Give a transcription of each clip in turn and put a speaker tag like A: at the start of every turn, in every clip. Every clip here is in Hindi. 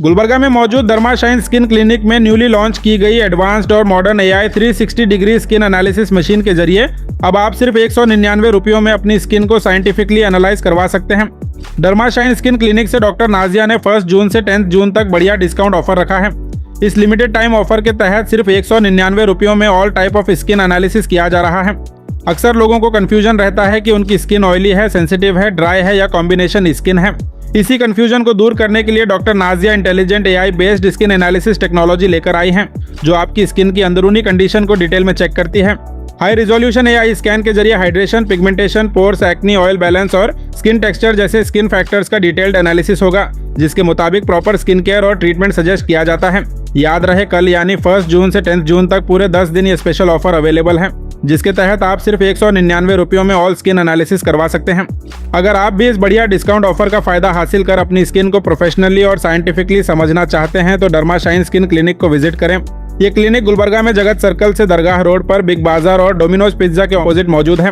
A: गुलबर्गा में मौजूद डर्माशाइन स्किन क्लिनिक में न्यूली लॉन्च की गई एडवांस्ड और modern AI 360 degree skin analysis machine के जरिए अब आप सिर्फ 199 रुपयों में अपनी स्किन को साइंटिफिकली एनालाइज करवा सकते हैं। डर्माशाइन स्किन क्लिनिक से डॉक्टर नाजिया ने 1 जून से 10 जून तक बढ़िया डिस्काउंट ऑफर रखा है। इस लिमिटेड टाइम ऑफर के तहत सिर्फ 199 रुपयों में all type of skin analysis किया जा रहा है। अक्सर लोगों को कंफ्यूजन रहता है कि उनकी स्किन ऑयली है, सेंसिटिव है, ड्राई है या कॉम्बिनेशन स्किन है। इसी कंफ्यूजन को दूर करने के लिए doctor Nazia intelligent AI based skin analysis technology लेकर आई हैं, जो आपकी स्किन की अंदरूनी कंडीशन को डिटेल में चेक करती है। हाई रिजोल्यूशन AI स्कैन के जरिए hydration, pigmentation, pores, acne, oil balance और स्किन टेक्सचर जैसे स्किन फैक्टर्स का डिटेल्ड एनालिसिस होगा, जिसके मुताबिक प्रॉपर स्किन केयर और ट्रीटमेंट सजेस्ट किया जाता है। याद रहे, कल यानी 1 जून से 10 जून तक पूरे 10 दिन ये स्पेशल ऑफर अवेलेबल है, जिसके तहत आप सिर्फ 199 रुपयों में ऑल स्किन एनालिसिस करवा सकते हैं। अगर आप भी इस बढ़िया डिस्काउंट ऑफर का फायदा हासिल कर अपनी स्किन को प्रोफेशनली और साइंटिफिकली समझना चाहते हैं तो डर्माशाइन स्किन क्लिनिक को विजिट करें। ये क्लिनिक गुलबर्गा में जगत सर्कल से दरगाह रोड पर बिग बाजार और डोमिनोज पिज्जा के ऑपोजिट मौजूद है।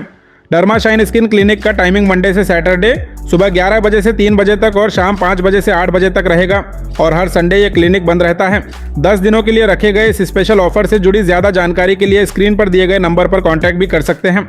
A: डर्माशाइन स्किन क्लिनिक का टाइमिंग मंडे से सैटरडे सुबह 11 बजे से 3 बजे तक और शाम 5 बजे से 8 बजे तक रहेगा और हर संडे ये क्लिनिक बंद रहता है। 10 दिनों के लिए रखे गए इस स्पेशल ऑफर से जुड़ी ज्यादा जानकारी के लिए स्क्रीन पर दिए गए नंबर पर कॉन्टैक्ट भी कर सकते हैं।